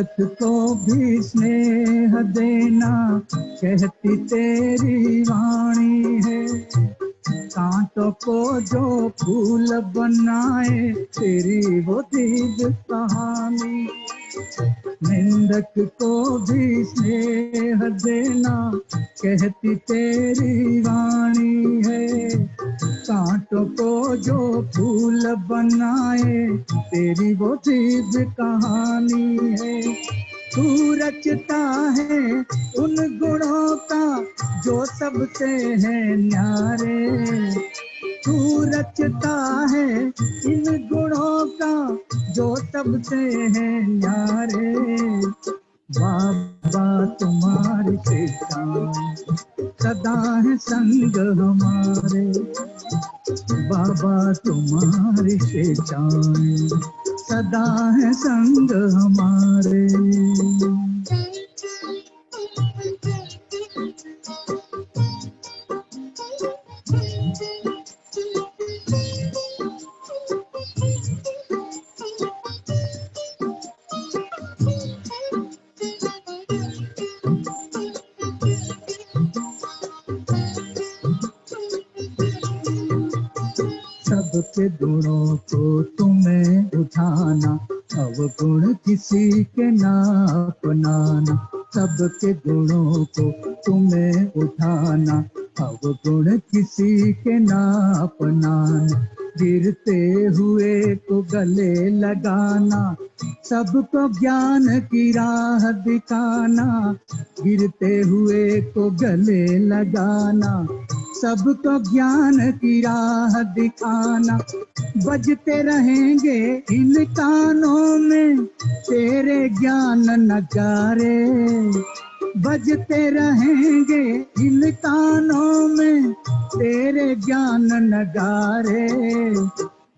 निंदक को भी स्नेह देना कहती तेरी वाणी है। कांटों को जो फूल बनाए तेरी वो दिव्य कहानी। निंदक को भी स्नेह देना कहती तेरी वाणी है। कांटों को जो फूल बनाए तेरी वो दिव्य कहानी है। तू रचता है उन गुणों का जो सबसे है न्यारे। तू रचता है इन गुणों का जो सबसे है न्यारे। बाबा तुम्हारी शिक्षाएं सदा है संग हमारे। बाबा तुम्हारी शिक्षाएं सदा है संग हमारे। सबके गुणों को तुम्हें उठाना, अवगुण किसी के ना अपनाना। सबके गुणों को तुम्हें उठाना, अवगुण किसी के ना अपनाना। गिरते हुए को गले लगाना, सबको ज्ञान की राह दिखाना। गिरते हुए को गले लगाना, सबको ज्ञान की राह दिखाना। बजते रहेंगे इन कानों में तेरे ज्ञान नगारे। बजते रहेंगे इन कानों में तेरे ज्ञान नगारे।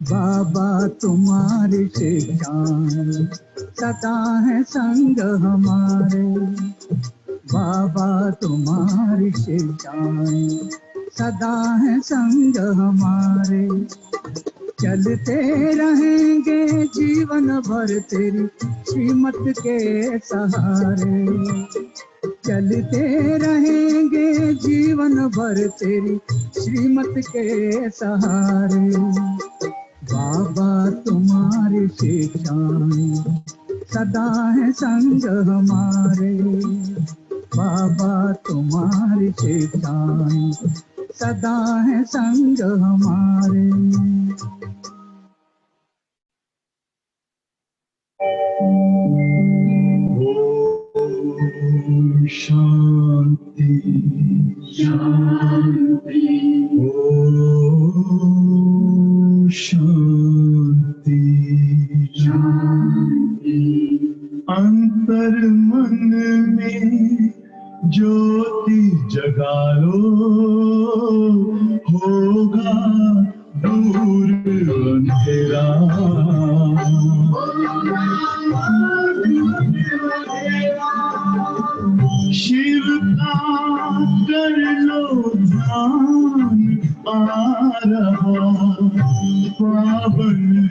बाबा तुम्हारी शिक्षाएं सदा है संग हमारे। बाबा तुम्हारी शिक्षाएं सदा है संग हमारे। चलते रहेंगे जीवन भर तेरी श्रीमत के सहारे। चलते रहेंगे जीवन भर तेरी श्रीमत के सहारे। बाबा तुम्हारी शिक्षाएं सदा है संग हमारे। बाबा तुम्हारी शिक्षाएं सदा है संग हमारे। ओम शांति शांति। ओम शांति शांति। अंतर मन में ज्योति जगा लो, होगा दूर अंधेरा। शिव का कर लो ध्यान, आ रहा पावन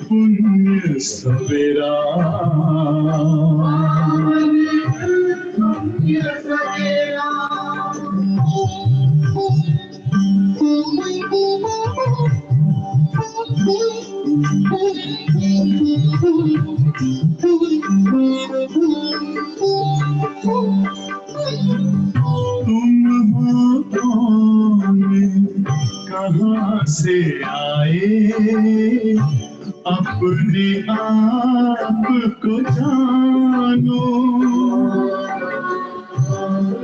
पुण्य सवेरा। तुम हो कौन, कहाँ से आए, अपने आप को जानो।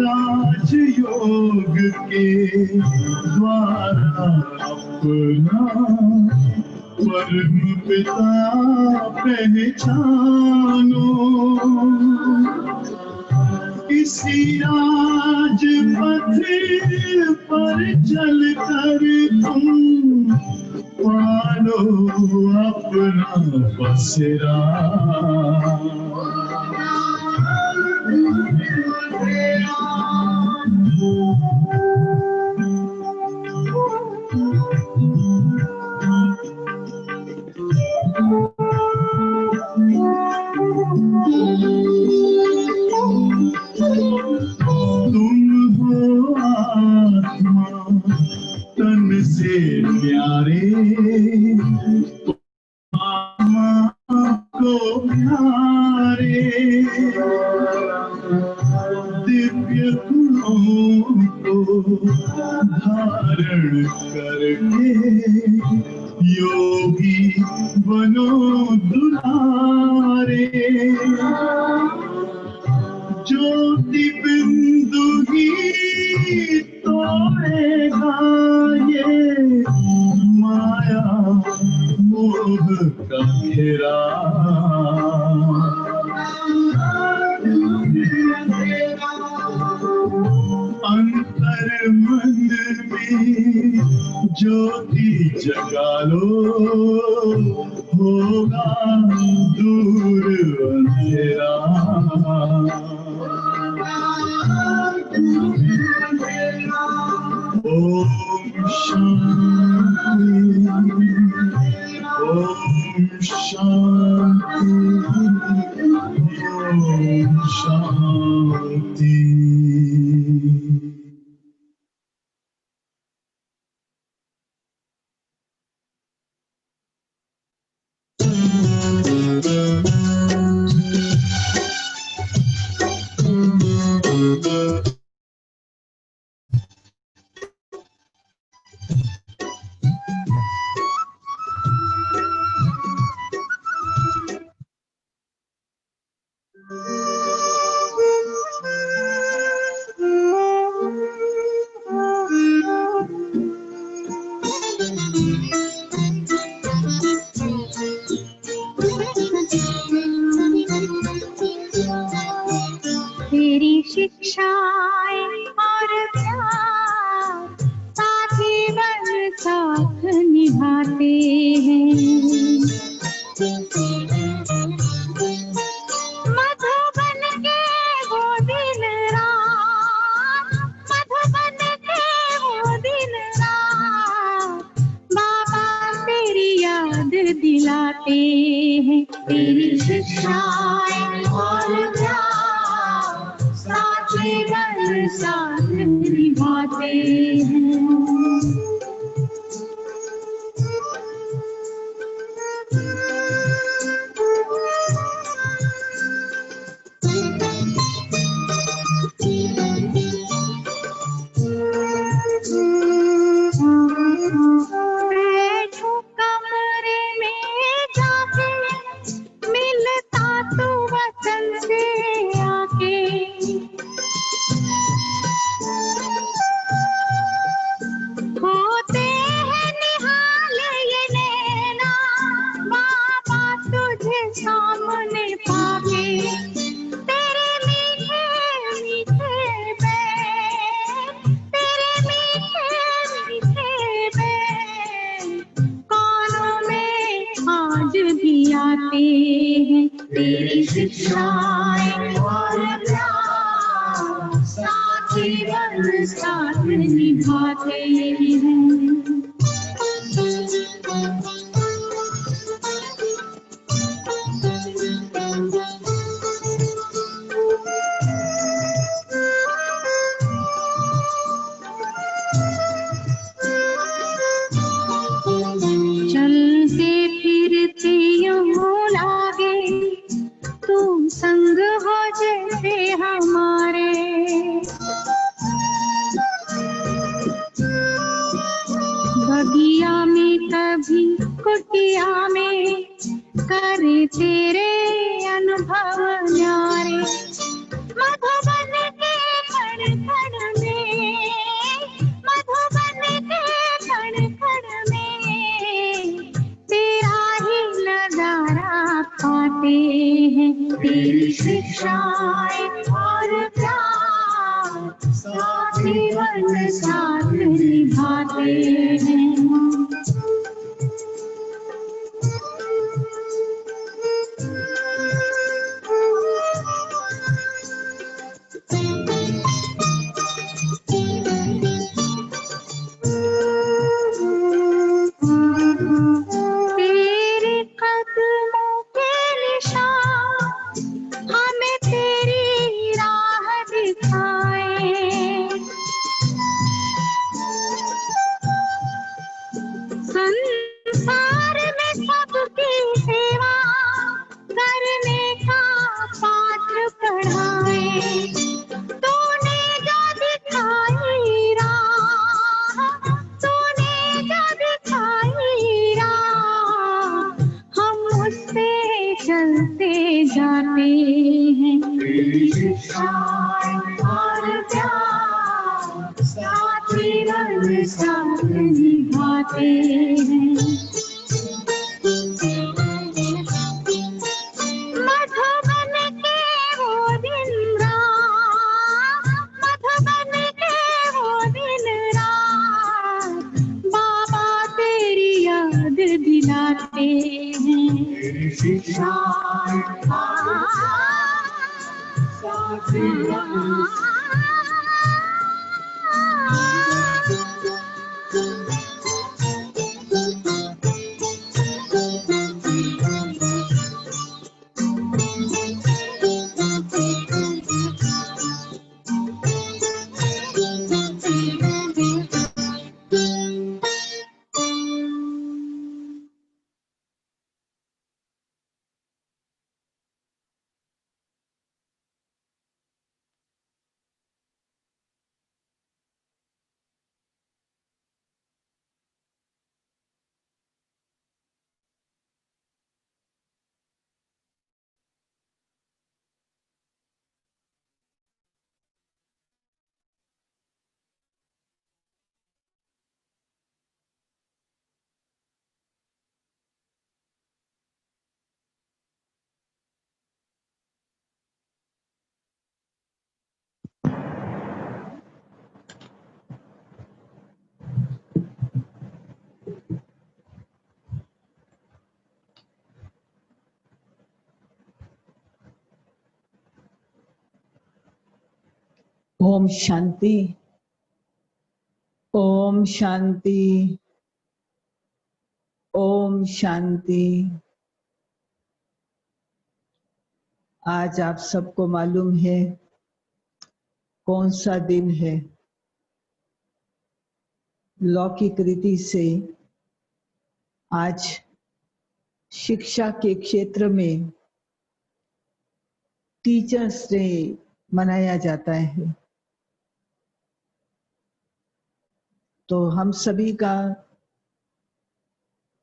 राजयोग के द्वारा अपना परम पिता पहचानो। इसी राजपथ पर चल कर तुम पालो अपना बसेरा। प्यारे दिव्य गुणों को धारण करके योगी बनो दुलारे ज्योति बिंदु ही तोड़ेगा ये माया मोह का घेरा अंतर मन में ज्योति जगा लो होगा दूर अंधेरा ओम शांति ओम शांति ओम शांति। तेरी शिक्षाएं और प्यार साथ जीवन साथ निभाते हैं। मधुबन के वो दिन रात, मधुबन के वो दिन रात, बाबा तेरी याद दिलाते हैं। तेरी शिक्षाएं और प्यार जीवन साथ निभाते हैं। बैठो कमरे में जाके, मिलता तो वतन से आके। होते हैं निहाल ये नैना बाबा तुझे सामने पाके। तेरे मीठे मीठे बैर, तेरे मीठे मीठे बैर कानों में आज भी आते हैं। तेरी शिक्षाएं और प्यार साथ जीवन साथ निभाते हैं। चलते फिरते यूं लागे तू संग हो जैसे हमारे। बगिया में कभी कुटिया में करे तेरे अनुभव न्यारे। मधुबन के कण कण में, मधुबन के कण कण में तेरा ही नजारा पाते हैं। तेरी शिक्षाएं और प्यार साथ जीवन साथ निभाते हैं। तेरे कदमों के निशान हमें तेरी राह दिखाए। जाते हैं। तेरी शिक्षा और प्यार साथ निभाते साथ निभाते हैं। मधुबन के वो दिन रात, मधुबन के वो दिन रात, बाबा तेरी याद दिलाते हैं। तेरी शिक्षा साथ ओम शांति, ओम शांति, ओम शांति। आज आप सबको मालूम है कौन सा दिन है। लौकिक रीति से आज शिक्षा के क्षेत्र में टीचर्स डे मनाया जाता है। तो हम सभी का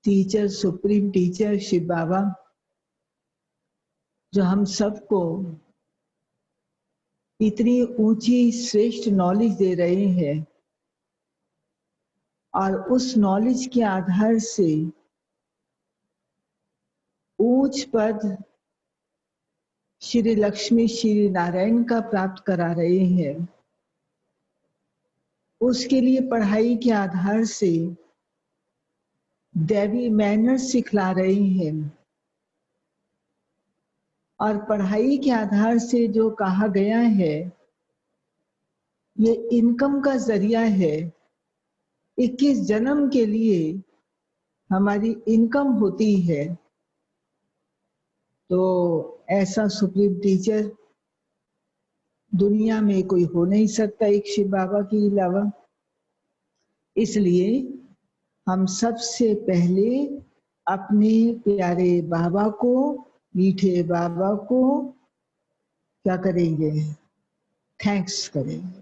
टीचर, सुप्रीम टीचर शिव बाबा, जो हम सबको इतनी ऊंची श्रेष्ठ नॉलेज दे रहे हैं, और उस नॉलेज के आधार से ऊंच पद श्री लक्ष्मी श्री नारायण का प्राप्त करा रहे हैं। उसके लिए पढ़ाई के आधार से दैवी मैनर्स सिखला रहे हैं, और पढ़ाई के आधार से जो कहा गया है ये इनकम का जरिया है। 21 जन्म के लिए हमारी इनकम होती है। तो ऐसा सुप्रीम टीचर दुनिया में कोई हो नहीं सकता एक शिव बाबा के अलावा। इसलिए हम सबसे पहले अपने प्यारे बाबा को, मीठे बाबा को क्या करेंगे? थैंक्स करेंगे,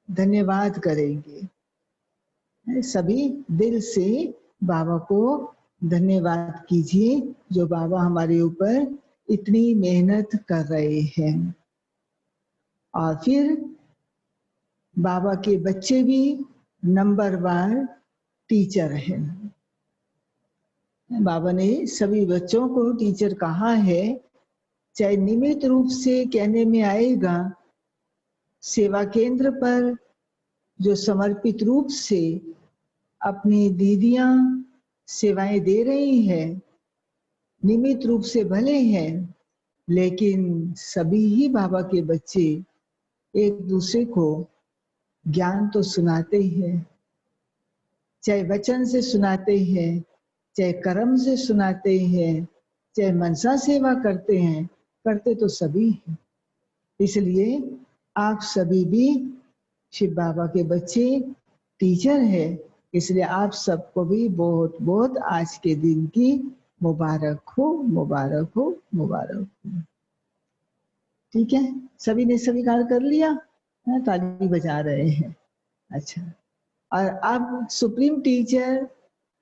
धन्यवाद करेंगे। सभी दिल से बाबा को धन्यवाद कीजिए, जो बाबा हमारे ऊपर इतनी मेहनत कर रहे हैं। और फिर बाबा के बच्चे भी नंबरवार टीचर हैं। बाबा ने सभी बच्चों को टीचर कहा है, चाहे नियमित रूप से कहने में आएगा, सेवा केंद्र पर जो समर्पित रूप से अपनी दीदियां सेवाएं दे रही हैं, नियमित रूप से भले हैं, लेकिन सभी ही बाबा के बच्चे एक दूसरे को ज्ञान तो सुनाते हैं। चाहे वचन से सुनाते हैं, चाहे कर्म से सुनाते हैं, चाहे मनसा सेवा करते हैं, करते तो सभी हैं। इसलिए आप सभी भी शिव बाबा के बच्चे टीचर हैं। इसलिए आप सबको भी बहुत बहुत आज के दिन की मुबारक हो, मुबारक हो, मुबारक हो। ठीक है, सभी ने स्वीकार कर लिया? ताली बजा रहे हैं। अच्छा, और अब सुप्रीम टीचर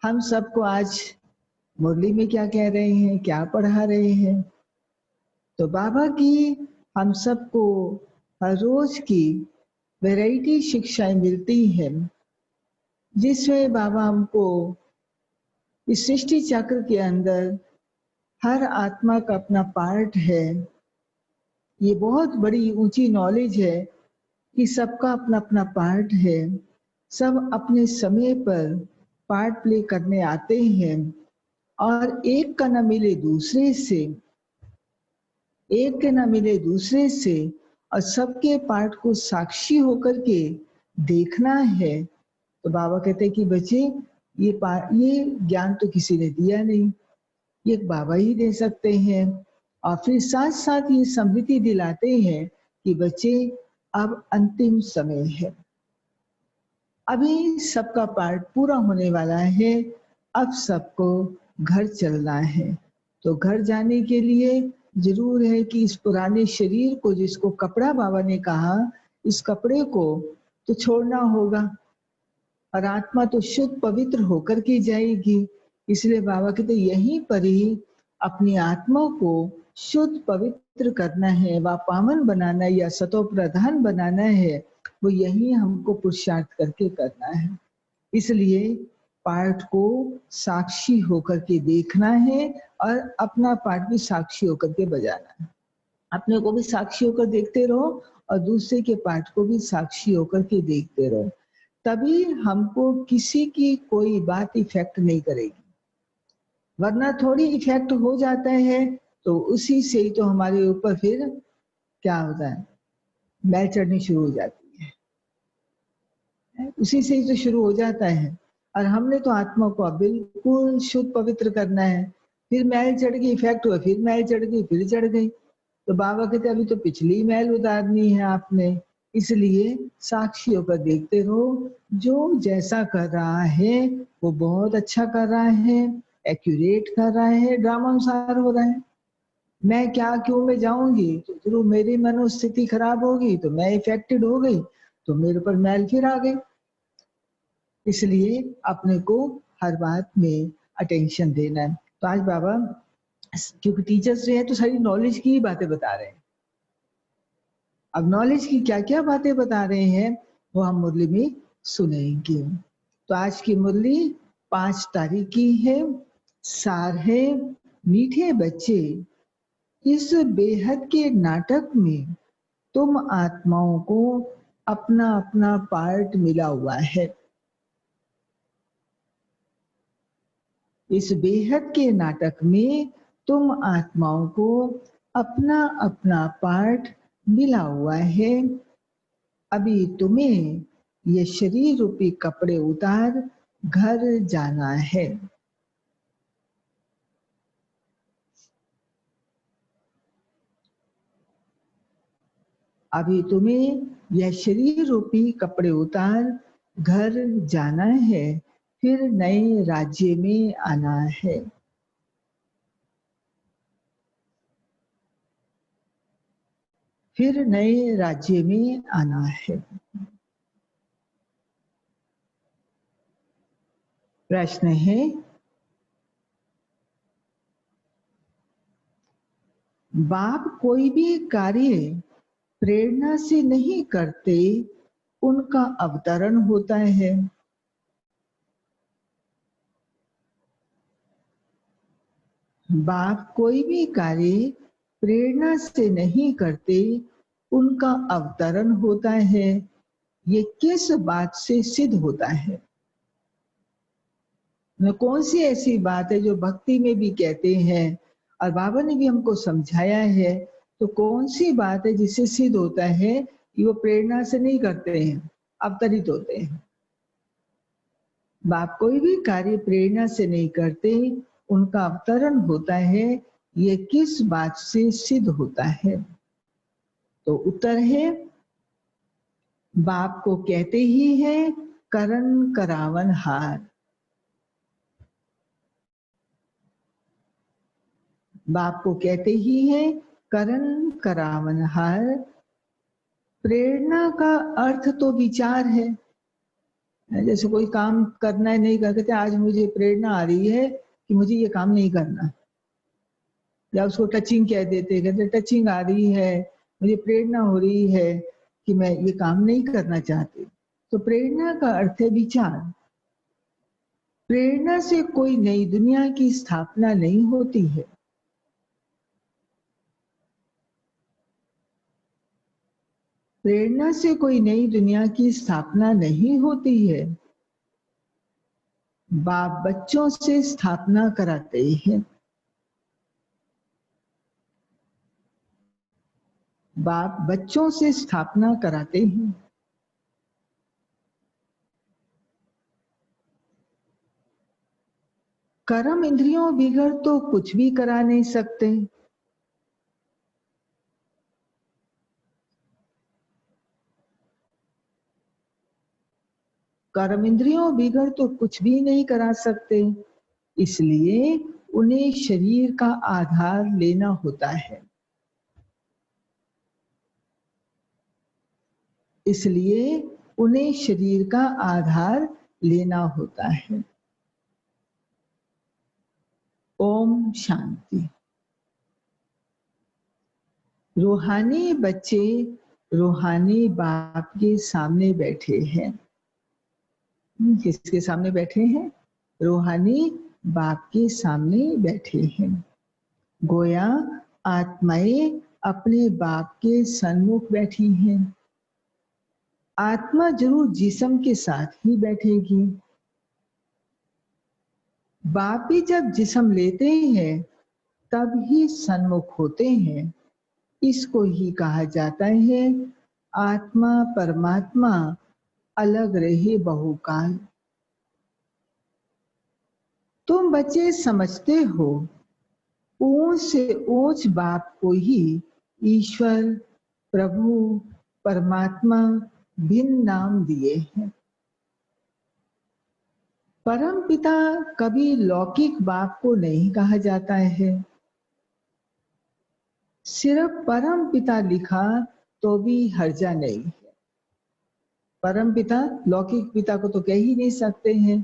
हम सबको आज मुरली में क्या कह रहे हैं, क्या पढ़ा रहे हैं? तो बाबा की हम सबको हर रोज की वैरायटी शिक्षाएं मिलती हैं, जिसमें बाबा हमको इस सृष्टि चक्र के अंदर हर आत्मा का अपना पार्ट है। ये बहुत बड़ी ऊंची नॉलेज है कि सबका अपना अपना पार्ट है। सब अपने समय पर पार्ट प्ले करने आते हैं और एक का ना मिले दूसरे से, एक के ना मिले दूसरे से, और सबके पार्ट को साक्षी होकर के देखना है। तो बाबा कहते हैं कि बच्चे ये ज्ञान तो किसी ने दिया नहीं, ये बाबा ही दे सकते हैं। और फिर साथ साथ ये समृद्धि दिलाते हैं कि बच्चे अब अंतिम समय है, अभी सबका पार्ट पूरा होने वाला है, अब सबको घर चलना है। तो घर जाने के लिए जरूर है कि इस पुराने शरीर को, जिसको कपड़ा बाबा ने कहा, इस कपड़े को तो छोड़ना होगा, और आत्मा तो शुद्ध पवित्र होकर के जाएगी। इसलिए बाबा कहते यहीं पर ही अपनी आत्मा को शुद्ध पवित्र करना है, व पावन बनाना या सतो प्रधान बनाना है, वो यही हमको पुरुषार्थ करके करना है। इसलिए पाठ को साक्षी होकर के देखना है और अपना पाठ भी साक्षी होकर के बजाना है। अपने को भी साक्षी होकर देखते रहो और दूसरे के पाठ को भी साक्षी होकर के देखते रहो, तभी हमको किसी की कोई बात इफेक्ट नहीं करेगी। वरना थोड़ी इफेक्ट हो जाता है तो उसी से ही तो हमारे ऊपर फिर क्या होता है, मैल चढ़नी शुरू हो जाती है, उसी से ही तो शुरू हो जाता है। और हमने तो आत्मा को बिल्कुल शुद्ध पवित्र करना है, फिर मैल चढ़ गई, इफेक्ट हुआ, फिर मैल चढ़ गई, फिर चढ़ गई। तो बाबा कहते अभी तो पिछली मैल उतारनी है आपने, इसलिए साक्षी होकर देखते रहो। जो जैसा कर रहा है वो बहुत अच्छा कर रहा है, एक्यूरेट कर रहा है, ड्रामा अनुसार हो रहा है। मैं क्या क्यों में जाऊंगी, तो जरूर मेरी मनोस्थिति खराब होगी, तो मैं इफेक्टेड हो गई, तो मेरे पर मैल फिर आ गई। इसलिए अपने को हर बात में अटेंशन देना है। तो आज बाबा क्योंकि टीचर्स जो है तो सारी नॉलेज की ही बातें बता रहे हैं। अब नॉलेज की क्या क्या बातें बता रहे हैं वो हम मुरली में सुनेंगे। तो आज की मुरली 5 तारीख की है। सार है, मीठे बच्चे, इस बेहद के नाटक में तुम आत्माओं को अपना अपना पार्ट मिला हुआ है। इस बेहद के नाटक में तुम आत्माओं को अपना अपना पार्ट मिला हुआ है। अभी तुम्हें ये शरीर रूपी कपड़े उतार घर जाना है। अभी तुम्हें यह शरीर रूपी कपड़े उतार घर जाना है, फिर नए राज्य में आना है। फिर नए राज्य में आना है। प्रश्न है, बाप कोई भी कार्य प्रेरणा से नहीं करते, उनका अवतरण होता है। बाप कोई भी कार्य प्रेरणा से नहीं करते, उनका अवतरण होता है। ये किस बात से सिद्ध होता है? कौन सी ऐसी बात है जो भक्ति में भी कहते हैं और बाबा ने भी हमको समझाया है? तो कौन सी बात है जिससे सिद्ध होता है कि वो प्रेरणा से नहीं करते हैं, अवतरित होते हैं? बाप कोई भी कार्य प्रेरणा से नहीं करते, उनका अवतरण होता है। ये किस बात से सिद्ध होता है? तो उत्तर है, बाप को कहते ही है करन करावन हार। बाप को कहते ही है करन करावन हार। प्रेरणा का अर्थ तो विचार है। जैसे कोई काम करना है, नहीं करते, आज मुझे प्रेरणा आ रही है कि मुझे ये काम नहीं करना, या उसको टचिंग कह देते, कहते टचिंग आ रही है, मुझे प्रेरणा हो रही है कि मैं ये काम नहीं करना चाहती। तो प्रेरणा का अर्थ है विचार। प्रेरणा से कोई नई दुनिया की स्थापना नहीं होती है। प्रेरणा से कोई नई दुनिया की स्थापना नहीं होती है। बाप बच्चों से स्थापना कराते हैं। बाप बच्चों से स्थापना कराते हैं। कर्म इंद्रियों बिगड़ तो कुछ भी करा नहीं सकते। कर्म इंद्रियों बिगड़ तो कुछ भी नहीं करा सकते, इसलिए उन्हें शरीर का आधार लेना होता है। इसलिए उन्हें शरीर का आधार लेना होता है। ओम शांति। रूहानी बच्चे रूहानी बाप के सामने बैठे हैं। किसके सामने बैठे हैं? रूहानी बाप के सामने बैठे हैं। गोया आत्माएं अपने बाप के सन्मुख बैठी हैं। आत्मा जरूर जिस्म के साथ ही बैठेगी। बाप भी जब जिस्म लेते हैं तब ही सन्मुख होते हैं। इसको ही कहा जाता है आत्मा परमात्मा अलग रहे बहुकाल। तुम बच्चे समझते हो ऊंच से ऊंच बाप को ही ईश्वर, प्रभु, परमात्मा भिन्न नाम दिए हैं। परम पिता कभी लौकिक बाप को नहीं कहा जाता है। सिर्फ परम पिता लिखा तो भी हर्जा नहीं है। परम पिता लौकिक पिता को तो कह ही नहीं सकते हैं।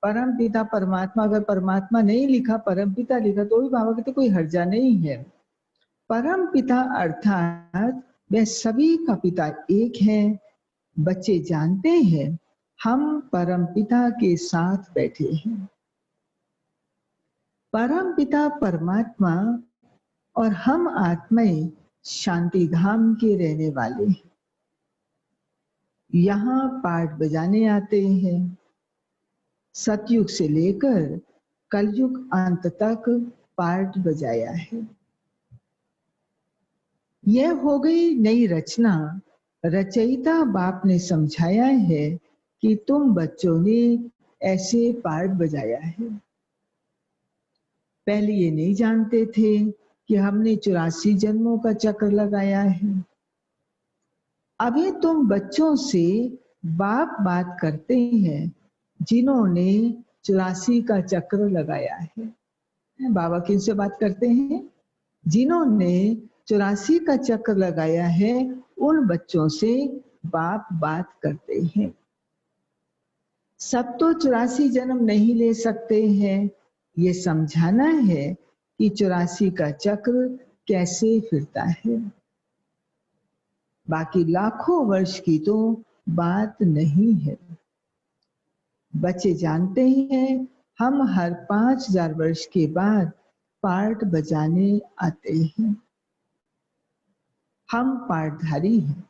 परम पिता परमात्मा, अगर परमात्मा नहीं लिखा, परम पिता लिखा तो भी बाबा कहते कोई हर्जा नहीं है। परम पिता अर्थात वह सभी का पिता एक है। बच्चे जानते हैं हम परम पिता के साथ बैठे हैं। परम पिता परमात्मा और हम आत्माएं शांति धाम के रहने वाले हैं। यहाँ पाठ बजाने आते हैं। सतयुग से लेकर कलयुग अंत तक पाठ बजाया है। यह हो गई नई रचना। रचयिता बाप ने समझाया है कि तुम बच्चों ने ऐसे पाठ बजाया है। पहले ये नहीं जानते थे कि हमने 84 जन्मों का चक्र लगाया है। अभी तुम बच्चों से बाप बात करते हैं जिन्होंने 84 का चक्र लगाया है। बाबा किनसे बात करते हैं? जिन्होंने 84 का चक्र लगाया है, उन बच्चों से बाप बात करते हैं। सब तो 84 जन्म नहीं ले सकते हैं। ये समझाना है कि 84 का चक्र कैसे फिरता है। बाकी लाखों वर्ष की तो बात नहीं है। बच्चे जानते हैं हम हर 5000 वर्ष के बाद पाठ बजाने आते हैं। हम पाठधारी हैं।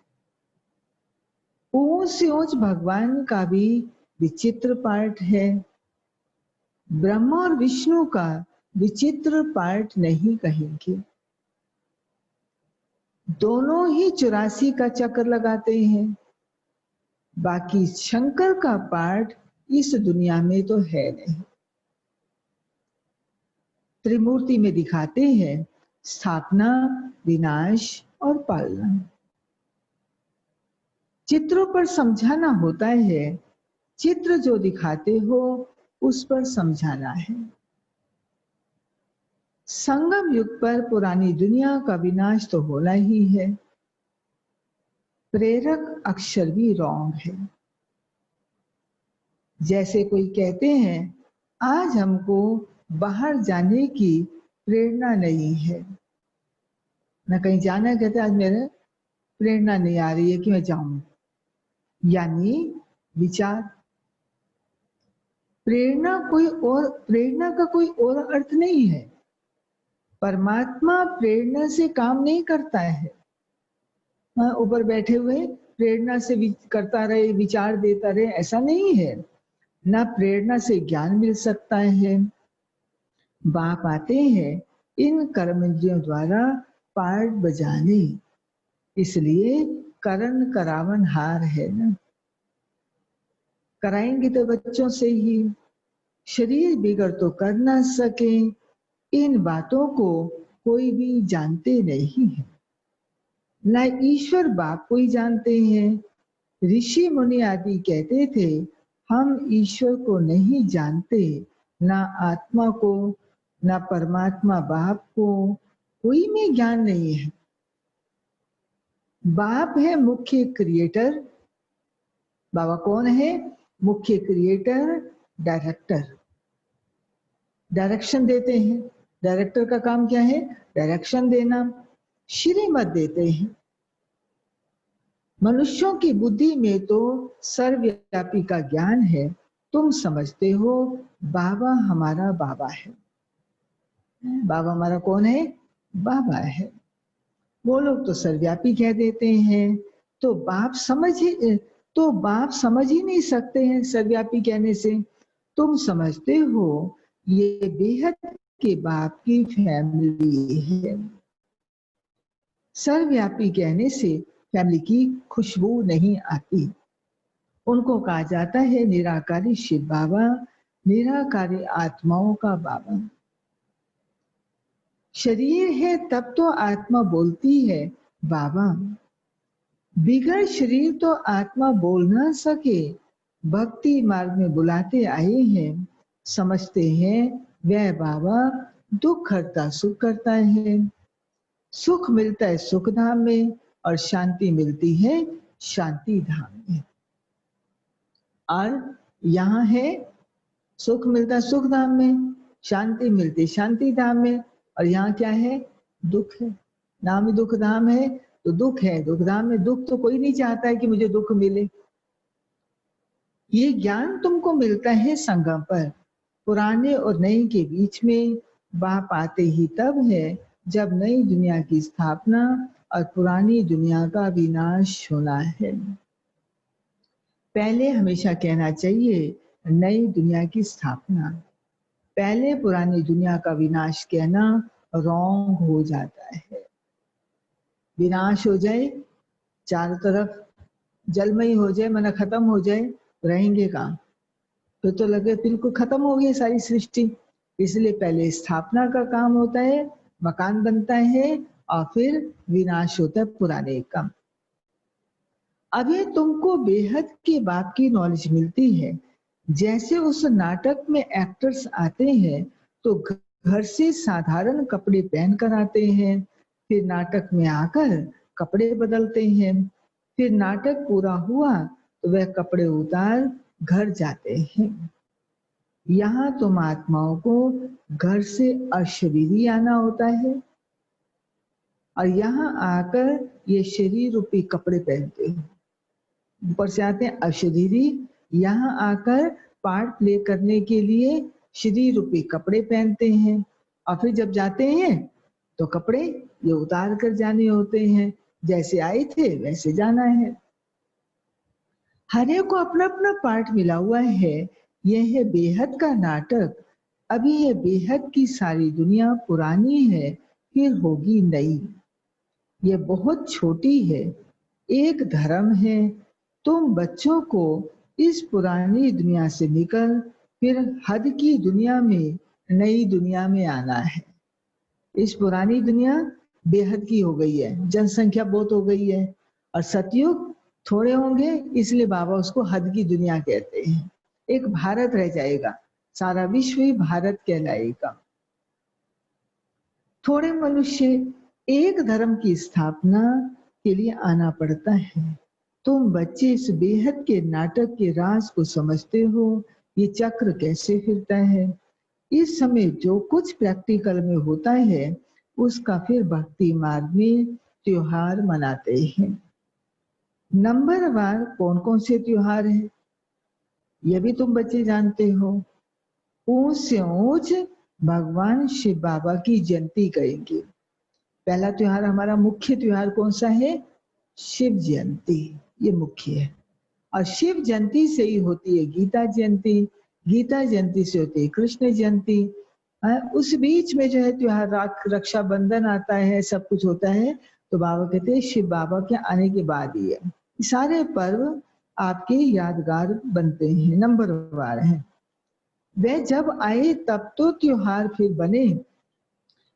ऊंच से ऊंच भगवान का भी विचित्र पाठ है। ब्रह्मा और विष्णु का विचित्र पाठ नहीं कहेंगे। दोनों ही 84 का चक्र लगाते हैं। बाकी शंकर का पाठ इस दुनिया में तो है नहीं। त्रिमूर्ति में दिखाते हैं स्थापना, विनाश और पालना। चित्रों पर समझाना होता है। चित्र जो दिखाते हो उस पर समझाना है। संगम युग पर पुरानी दुनिया का विनाश तो होना ही है। प्रेरक अक्षर भी रॉन्ग है। जैसे कोई कहते हैं आज हमको बाहर जाने की प्रेरणा नहीं है, न कहीं जाना, कहते आज मेरे प्रेरणा नहीं आ रही है कि मैं जाऊं, यानी विचार। प्रेरणा का कोई और अर्थ नहीं है। परमात्मा प्रेरणा से काम नहीं करता है। ऊपर बैठे हुए प्रेरणा से करता रहे, विचार देता रहे, ऐसा नहीं है। ना प्रेरणा से ज्ञान मिल सकता है। बाप आते हैं इन कर्मेंद्रियों द्वारा पार्ट बजाने, इसलिए करण करावन हार है ना। कराएंगे तो बच्चों से ही, शरीर बिगड़ तो कर ना सके, इन बातों को कोई भी जानते नहीं है। ना ईश्वर बाप को ही जानते हैं। ऋषि मुनि आदि कहते थे हम ईश्वर को नहीं जानते, ना आत्मा को, ना परमात्मा बाप को, कोई में ज्ञान नहीं है। बाप है मुख्य क्रिएटर। बाबा कौन है? मुख्य क्रिएटर, डायरेक्टर। डायरेक्शन देते हैं। डायरेक्टर का काम क्या है? डायरेक्शन देना, श्रीमत देते हैं। मनुष्यों की बुद्धि में तो सर्वव्यापी का ज्ञान है। तुम समझते हो बाबा हमारा बाबा है। बाबा हमारा कौन है? बाबा है। वो लोग तो सर्वव्यापी कह देते हैं, तो बाप समझ ही नहीं सकते हैं सर्वव्यापी कहने से। तुम समझते हो ये बेहद के बाप की फैमिली है। सर्वव्यापी कहने से फैमिली की खुशबू नहीं आती। उनको कहा जाता है निराकारी शिव बाबा, निराकारी आत्माओं का बाबा। शरीर है तब तो आत्मा बोलती है बाबा। बिगड़ शरीर तो आत्मा बोल ना सके। भक्ति मार्ग में बुलाते आए हैं, समझते हैं वह बाबा दुख हरता सुख करता है। सुख मिलता है सुख धाम में और शांति मिलती है शांति धाम में। और यहाँ है सुख मिलता सुख धाम में, शांति मिलती शांति धाम में, और यहाँ क्या है? दुख है। नाम ही दुख धाम है तो दुख है दुख धाम में। दुख तो कोई नहीं चाहता है कि मुझे दुख मिले। ये ज्ञान तुमको मिलता है संगम पर। पुराने और नए के बीच में बाप आते ही तब है जब नई दुनिया की स्थापना और पुरानी दुनिया का विनाश होना है। पहले हमेशा कहना चाहिए नई दुनिया की स्थापना, पहले पुरानी दुनिया का विनाश कहना रॉन्ग हो जाता है। विनाश हो जाए, चारों तरफ जलमय हो जाए, मन खत्म हो जाए, रहेंगे कहाँ? फिर तो लगे बिल्कुल खत्म हो गई सारी सृष्टि। इसलिए पहले स्थापना का काम होता है, मकान बनता है और फिर विनाश होता है पुराने का। अभी तुमको बेहद के बाप की नॉलेज मिलती है। जैसे उस नाटक में एक्टर्स आते हैं तो घर से साधारण कपड़े पहनकर आते हैं, फिर नाटक में आकर कपड़े बदलते हैं, फिर नाटक पूरा हुआ तो वह कपड़े उतार घर जाते हैं। यहाँ तुम आत्माओं को घर से अशरीरी आना होता है और यहाँ आकर ये शरीर रूपी कपड़े पहनते हैं। ऊपर से आते हैं अशरीरी, यहाँ आकर पार्ट प्ले करने के लिए शरीर रूपी कपड़े पहनते हैं, और फिर जब जाते हैं तो कपड़े ये उतार कर जाने होते हैं। जैसे आए थे वैसे जाना है। हर एक को अपना अपना पार्ट मिला हुआ है। यह है बेहद का नाटक। अभी ये बेहद की सारी दुनिया पुरानी है, फिर होगी नई। ये बहुत छोटी है, एक धर्म है। तुम बच्चों को इस पुरानी दुनिया से निकल फिर हद की दुनिया में, नई दुनिया में आना है। इस पुरानी दुनिया बेहद की हो गई है, जनसंख्या बहुत हो गई है, और सतयुग थोड़े होंगे, इसलिए बाबा उसको हद की दुनिया कहते हैं। एक भारत रह जाएगा, सारा विश्व ही भारत कहलाएगा। थोड़े मनुष्य एक धर्म की स्थापना के लिए आना पड़ता है। तुम बच्चे इस बेहद के नाटक के राज को समझते हो, ये चक्र कैसे फिरता है। इस समय जो कुछ प्रैक्टिकल में होता है उसका फिर भक्ति मार्ग में त्योहार मनाते हैं। नंबरवार कौन कौन से त्योहार हैं ये भी तुम बच्चे जानते हो। ऊंच से ऊंच भगवान शिव बाबा की जयंती करेंगे। पहला त्योहार हमारा मुख्य त्योहार कौन सा है? शिव जयंती, ये मुख्य है। और शिव जयंती से ही होती है गीता जयंती, गीता जयंती से होती है कृष्ण जयंती। उस बीच में जो है त्योहार रक्षाबंधन आता है, सब कुछ होता है। तो बाबा कहते हैं शिव बाबा के आने के बाद ही है सारे पर्व आपके यादगार बनते हैं, नंबरवार हैं। वे जब आए तब तो त्योहार फिर बने।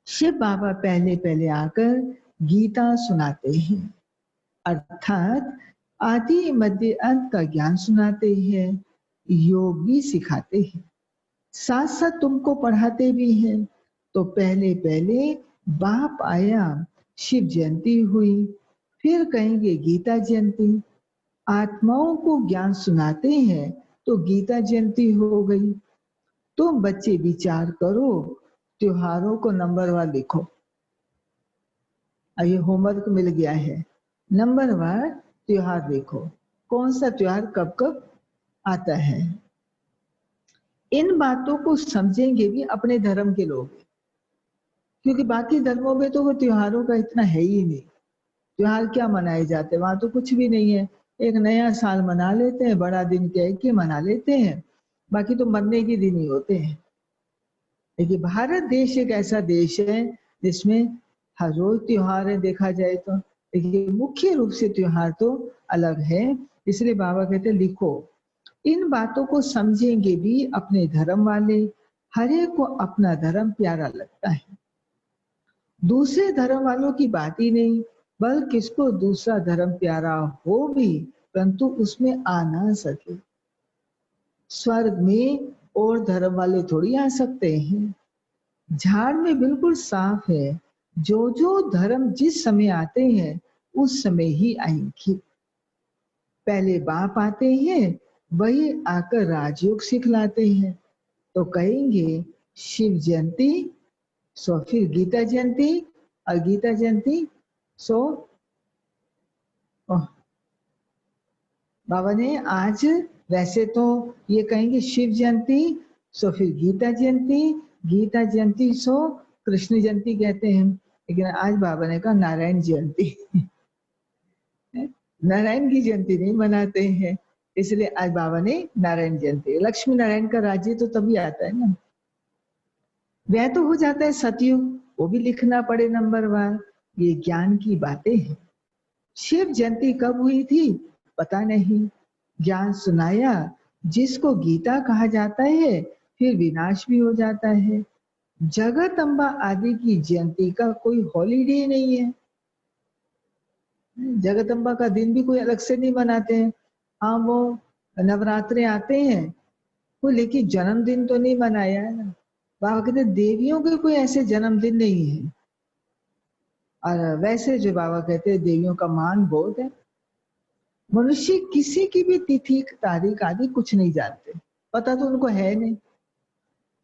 शिव बाबा पहले पहले आकर गीता सुनाते हैं, अर्थात आदि मध्य अंत का ज्ञान सुनाते हैं, योग भी सिखाते हैं, साथ साथ तुमको पढ़ाते भी हैं। तो पहले पहले बाप आया, शिव जयंती हुई, फिर कहेंगे गीता जयंती। आत्माओं को ज्ञान सुनाते हैं तो गीता जयंती हो गई। तुम बच्चे विचार करो, त्योहारों को नंबरवार लिखो। अब ये होमवर्क मिल गया है, नंबरवार त्योहार देखो कौन सा त्योहार कब कब आता है। इन बातों को समझेंगे भी अपने धर्म के लोग, क्योंकि बाकी धर्मों में तो वो त्योहारों का इतना है ही नहीं। त्योहार क्या मनाए जाते हैं, वहां तो कुछ भी नहीं है। एक नया साल मना लेते हैं, बड़ा दिन कह के मना लेते हैं, बाकी तो मरने के दिन ही होते हैं। लेकिन भारत देश एक ऐसा देश है जिसमें हर रोज त्योहार है देखा जाए तो, लेकिन मुख्य रूप से त्योहार तो अलग है। इसलिए बाबा कहते लिखो। इन बातों को समझेंगे भी अपने धर्म वाले। हर एक को अपना धर्म प्यारा लगता है, दूसरे धर्म वालों की बात ही नहीं। बल्कि किसको दूसरा धर्म प्यारा हो भी परंतु उसमें आ ना सके। स्वर्ग में और धर्म वाले थोड़ी आ सकते हैं। झाड़ में बिल्कुल साफ है, जो जो धर्म जिस समय आते हैं उस समय ही आएंगे। पहले बाप आते हैं, वही आकर राजयोग सिखलाते हैं। तो कहेंगे शिव जयंती, सो फिर गीता जयंती, और गीता जयंती सो बाबा ने आज वैसे तो ये कहेंगे शिव जयंती, सो फिर गीता जयंती, गीता जयंती सो कृष्ण जयंती कहते हैं। लेकिन आज बाबा ने कहा नारायण जयंती नारायण की जयंती नहीं मनाते हैं, इसलिए आज बाबा ने नारायण जयंती। लक्ष्मी नारायण का राज्य तो तभी आता है ना। वह तो हो जाता है सतयुग, वो भी लिखना पड़े नंबरवार। ये ज्ञान की बातें हैं। शिव जयंती कब हुई थी पता नहीं। ज्ञान सुनाया, जिसको गीता कहा जाता है, फिर विनाश भी हो जाता है। जगत अम्बा आदि की जयंती का कोई हॉलीडे नहीं है। जगत अम्बा का दिन भी कोई अलग से नहीं मनाते हैं। हाँ वो नवरात्रे आते हैं वो, लेकिन जन्मदिन तो नहीं मनाया है ना। बाबा कहते देवियों के कोई ऐसे जन्मदिन नहीं है। और वैसे जो बाबा कहते हैं देवियों का मान बहुत है। मनुष्य किसी की भी तिथि तारीख आदि कुछ नहीं जानते, पता तो उनको है नहीं।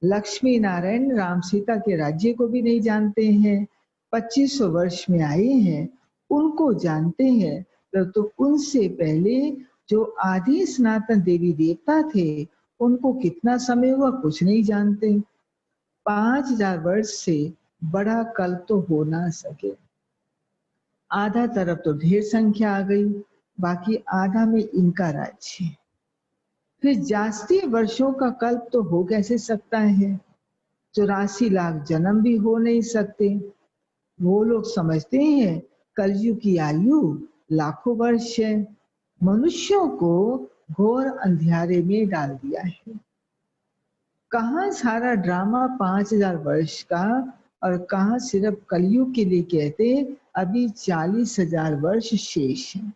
लक्ष्मी नारायण राम सीता के राज्य को भी नहीं जानते हैं। 2500 वर्ष में आए हैं, उनको जानते हैं। तो उनसे पहले जो आदि सनातन देवी देवता थे उनको कितना समय हुआ कुछ नहीं जानते। 5000 वर्ष से बड़ा कल्प तो हो ना सके। आधा तरफ तो ढेर संख्या आ गई, बाकी आधा में इनका राज्य है। फिर जास्ती वर्षों का कल्प तो हो कैसे सकता है? 84 लाख जन्म भी हो नहीं सकते। वो लोग समझते हैं कलयुग की आयु लाखों वर्ष है। मनुष्यों को घोर अंधियारे में डाल दिया है। कहाँ सारा ड्रामा 5000 वर्ष का, और कहाँ सिर्फ कलयुग के लिए कहते अभी 40,000 वर्ष शेष है।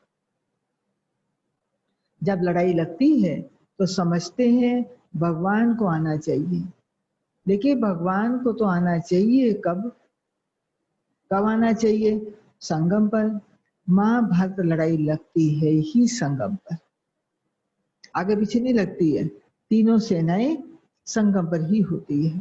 जब लड़ाई लगती है तो समझते हैं भगवान को आना चाहिए। देखिए भगवान को तो आना चाहिए कब आना चाहिए? संगम पर। महाभारत लड़ाई लगती है ही संगम पर, आगे पीछे नहीं लगती है। तीनों सेनाएं संगम पर ही होती है।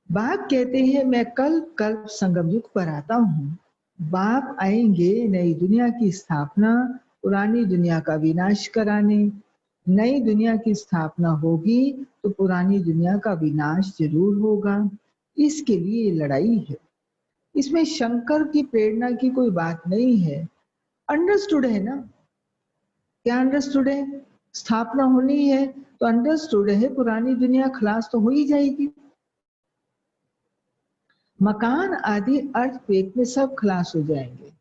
बाप कहते हैं मैं कल्प कल्प संगम युग पर आता हूँ। बाप आएंगे नई दुनिया की स्थापना, पुरानी दुनिया का विनाश कराने। नई दुनिया की स्थापना होगी तो पुरानी दुनिया का विनाश जरूर होगा। इसके लिए लड़ाई है। इसमें शंकर की प्रेरणा की कोई बात नहीं है। अंडरस्टूड है ना? क्या अंडरस्टूड है? स्थापना होनी है तो अंडरस्टूड है, पुरानी दुनिया खलास तो हो ही जाएगी। मकान आदि अर्थक्वेक में सब खलास हो जाएंगे।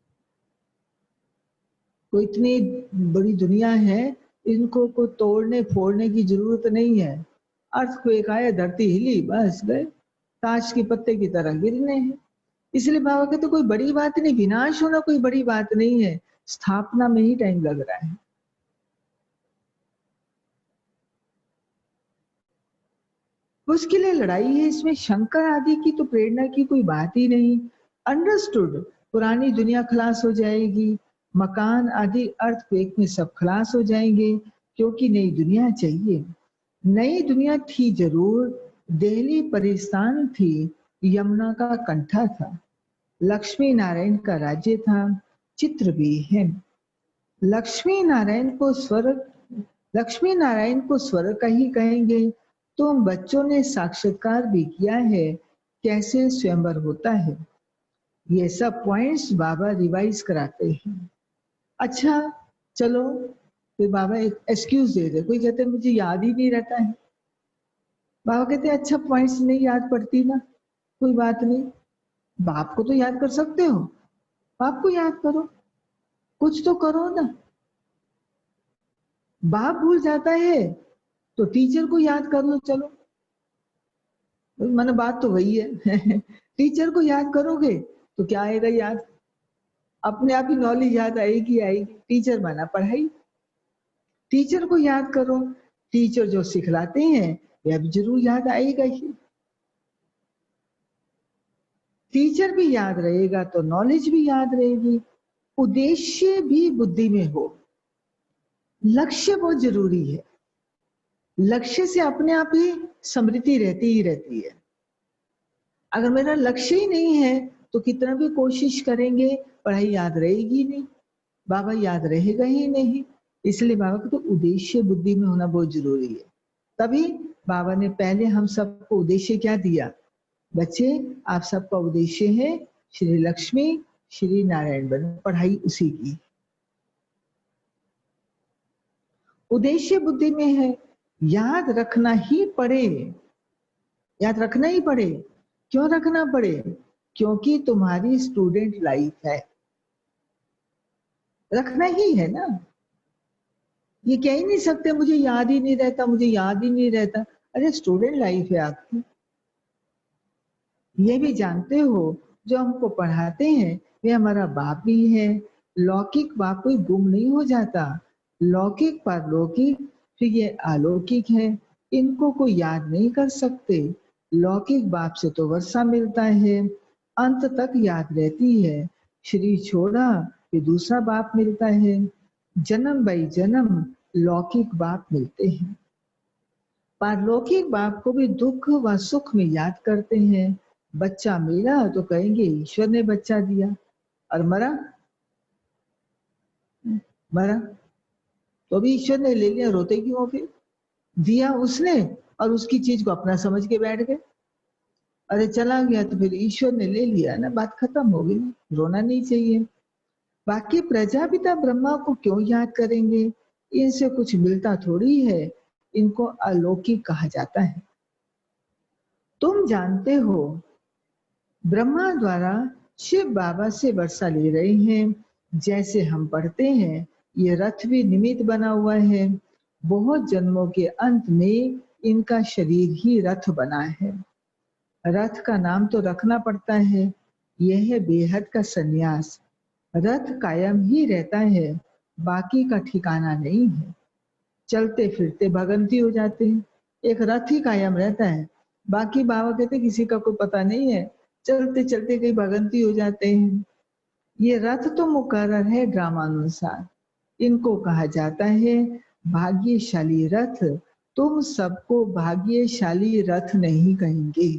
कोई इतनी बड़ी दुनिया है, इनको को तोड़ने फोड़ने की जरूरत नहीं है। अर्थक्वेक आया, धरती हिली, बस गए, ताश के पत्ते की तरह गिरने हैं। इसलिए बाबा कहते कोई बड़ी बात नहीं, विनाश होना कोई बड़ी बात नहीं है, स्थापना में ही टाइम लग रहा है। उसके लिए लड़ाई है। इसमें शंकर आदि की तो प्रेरणा की कोई बात ही नहीं। अंडरस्टूड, पुरानी दुनिया खलास हो जाएगी, मकान आदि अर्थक्वेक में सब खलास हो जाएंगे, क्योंकि नई दुनिया चाहिए। नई दुनिया थी जरूर, दिल्ली परिस्तान थी, यमुना का कंठा था, लक्ष्मी नारायण का राज्य था, चित्र भी है। लक्ष्मी नारायण को स्वर्ग का ही कहेंगे। तो हम बच्चों ने साक्षात्कार भी किया है, कैसे स्वयंवर होता है। ये सब पॉइंट्स बाबा रिवाइज कराते हैं। अच्छा चलो, फिर बाबा एक एक्सक्यूज दे दे। कोई कहते मुझे याद ही नहीं रहता है। बाबा कहते अच्छा पॉइंट्स नहीं याद पड़ती ना, कोई बात नहीं, बाप को तो याद कर सकते हो, बाप को याद करो, कुछ तो करो ना। बाप भूल जाता है तो टीचर को याद कर लो, चलो, माना बात तो वही है। टीचर को याद करोगे तो क्या आएगा याद? अपने आप ही नॉलेज याद आएगी आएगी। टीचर माना पढ़ाई, टीचर को याद करो, टीचर जो सिखलाते हैं वह भी जरूर याद आएगा ही। टीचर भी याद रहेगा तो नॉलेज भी याद रहेगी। उद्देश्य भी बुद्धि में हो, लक्ष्य बहुत जरूरी है। लक्ष्य से अपने आप ही स्मृति रहती ही रहती है। अगर मेरा लक्ष्य ही नहीं है तो कितना भी कोशिश करेंगे पढ़ाई याद रहेगी नहीं, बाबा याद रहेगा ही नहीं। इसलिए बाबा को तो उद्देश्य बुद्धि में होना बहुत जरूरी है। तभी बाबा ने पहले हम सबको उद्देश्य क्या दिया? बच्चे आप सबका उद्देश्य है श्री लक्ष्मी श्री नारायण बनो, पढ़ाई उसी की। उद्देश्य बुद्धि में है, याद रखना ही पड़े, याद रखना ही पड़े। क्यों रखना पड़े? क्योंकि तुम्हारी स्टूडेंट लाइफ है, रखना ही है ना। ये कह ही नहीं सकते मुझे याद ही नहीं रहता, मुझे याद ही नहीं रहता। अरे स्टूडेंट लाइफ है आपकी। ये भी जानते हो जो हमको पढ़ाते हैं वे हमारा बाप भी है। लौकिक बाप कोई गुम नहीं हो जाता, लौकिक पारलौकिक फिर ये अलौकिक है, इनको कोई याद नहीं कर सकते। लौकिक बाप से तो वर्षा मिलता है, अंत तक याद रहती है। शरीर छोड़ा फिर दूसरा बाप मिलता है, जन्म बाई जन्म लौकिक बाप मिलते हैं। पारलौकिक बाप को भी दुख व सुख में याद करते हैं। बच्चा मिला तो कहेंगे ईश्वर ने बच्चा दिया, और मरा मरा तो भी ईश्वर ने ले लिया, रोते क्यों? फिर दिया उसने और उसकी चीज को अपना समझ के बैठ गए। अरे चला गया तो फिर ईश्वर ने ले लिया ना, बात खत्म हो गई, रोना नहीं चाहिए। बाकी प्रजापिता ब्रह्मा को क्यों याद करेंगे? इनसे कुछ मिलता थोड़ी है, इनको अलौकिक कहा जाता है। तुम जानते हो ब्रह्मा द्वारा शिव बाबा से वर्षा ले रहे हैं। जैसे हम पढ़ते हैं ये रथ भी निमित्त बना हुआ है, बहुत जन्मों के अंत में इनका शरीर ही रथ बना है। रथ का नाम तो रखना पड़ता है, यह है बेहद का सन्यास। रथ कायम ही रहता है, बाकी का ठिकाना नहीं है। चलते फिरते भगंती हो जाते हैं, एक रथ ही कायम रहता है, बाकी बाबा कहते किसी का कोई पता नहीं है, चलते चलते कहीं भगंती हो जाते हैं। ये रथ तो मुकर्रर है ड्रामानुसार, इनको कहा जाता है भाग्यशाली रथ। तुम सबको भाग्यशाली रथ नहीं कहेंगे,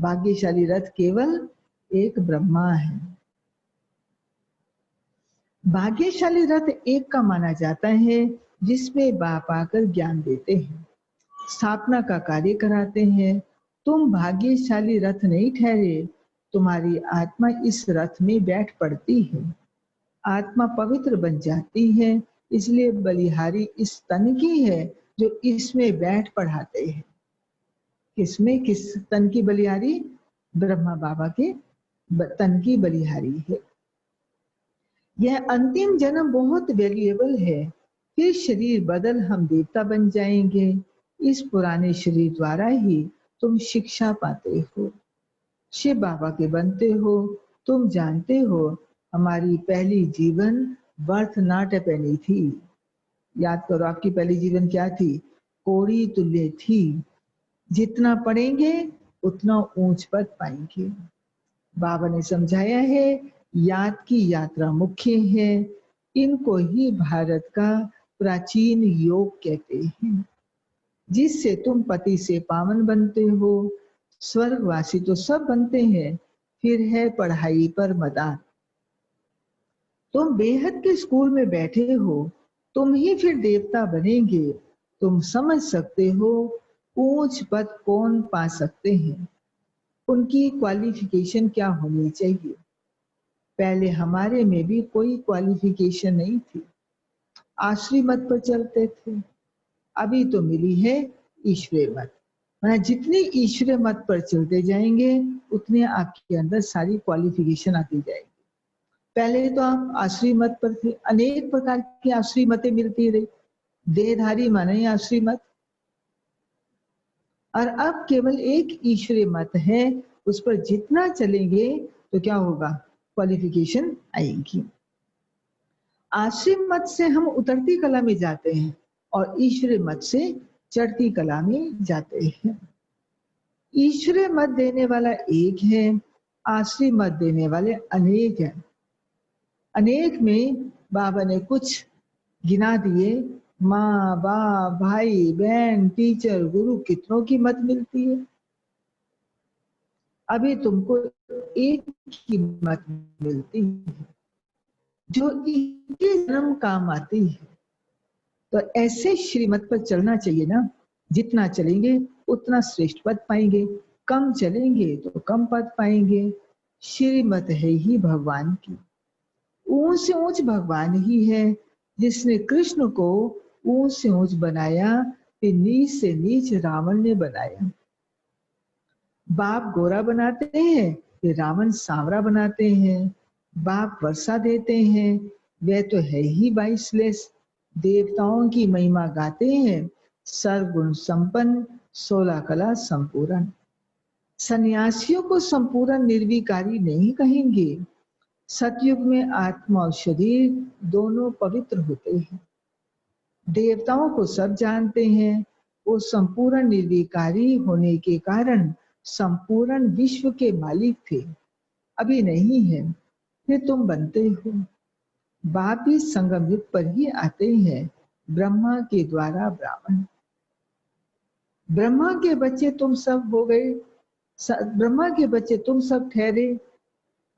भाग्यशाली रथ केवल एक ब्रह्मा है। भाग्यशाली रथ एक का माना जाता है जिसमें बाप आकर ज्ञान देते हैं, स्थापना का कार्य कराते हैं। तुम भाग्यशाली रथ नहीं ठहरे, तुम्हारी आत्मा इस रथ में बैठ पड़ती है, आत्मा पवित्र बन जाती है। इसलिए बलिहारी इस तन की है जो इसमें बैठ पढ़ाते हैं। किसमें, किस तन की बलिहारी? ब्रह्मा बाबा के तन की बलिहारी है। यह अंतिम जन्म बहुत वैल्यूएबल है, फिर शरीर बदल हम देवता बन जाएंगे। इस पुराने शरीर द्वारा ही तुम शिक्षा पाते हो, शिव बाबा के बनते हो। तुम जानते हो हमारी पहली जीवन बर्थ नाट पहनी थी। याद करो आपकी पहली जीवन क्या थी? कोड़ी तुल्य थी। जितना पढ़ेंगे उतना ऊंच पद पाएंगे। बाबा ने समझाया है याद की यात्रा मुख्य है। इनको ही भारत का प्राचीन योग कहते हैं, जिससे तुम पति से पावन बनते हो। स्वर्गवासी तो सब बनते हैं, फिर है पढ़ाई पर मदान। तुम बेहद के स्कूल में बैठे हो, तुम ही फिर देवता बनेंगे। तुम समझ सकते हो ऊंच पद कौन पा सकते हैं, उनकी क्वालिफिकेशन क्या होनी चाहिए। पहले हमारे में भी कोई क्वालिफिकेशन नहीं थी, आश्रय मत पर चलते थे। अभी तो मिली है ईश्वरीय मत। जितने ईश्वरीय मत पर चलते जाएंगे उतने आपके अंदर सारी क्वालिफिकेशन आती जाएगी। पहले तो आप आश्रय मत पर थे, अनेक प्रकार की आश्रय मतें मिलती रही, देहधारी माने आश्रय मत, और अब केवल एक ईश्वरीय मत है। उस पर जितना चलेंगे तो क्या होगा? क्वालिफिकेशन आएगी। आश्रय मत से हम उतरती कला में जाते हैं और ईश्वरीय मत से चढ़ती कला में जाते हैं। ईश्वरीय मत देने वाला एक है, आश्रय मत देने वाले अनेक हैं। अनेक में बाबा ने कुछ गिना दिए। माँ बाप भाई बहन टीचर गुरु कितनों की मत मिलती है। अभी तुमको एक ही मत मिलती है जो इनके जन्म काम आती है। तो ऐसे श्रीमत पर चलना चाहिए ना। जितना चलेंगे उतना श्रेष्ठ पद पाएंगे, कम चलेंगे तो कम पद पाएंगे। श्रीमत है ही भगवान की, ऊंच से ऊंच भगवान ही है। जिसने कृष्ण को ऊंच से ऊंच बनाया, फिर नीच से नीच रावण ने बनाया। बाप गोरा बनाते हैं, फिर रावण सांवरा बनाते हैं। बाप वर्षा देते हैं, वह तो है ही 22 देवताओं की महिमा गाते हैं। सर्वगुण संपन्न 16 कला संपूर्ण। सन्यासियों को संपूर्ण निर्विकारी नहीं कहेंगे। सतयुग में आत्मा और शरीर दोनों पवित्र होते हैं। देवताओं को सब जानते हैं, वो संपूर्ण निर्विकारी होने के कारण संपूर्ण विश्व के मालिक थे, अभी नहीं है, फिर तुम बनते हो। बाप भी संगम युग पर ही आते हैं, ब्रह्मा के द्वारा ब्राह्मण। ब्रह्मा के बच्चे तुम सब हो गए, ब्रह्मा के बच्चे तुम सब ठहरे।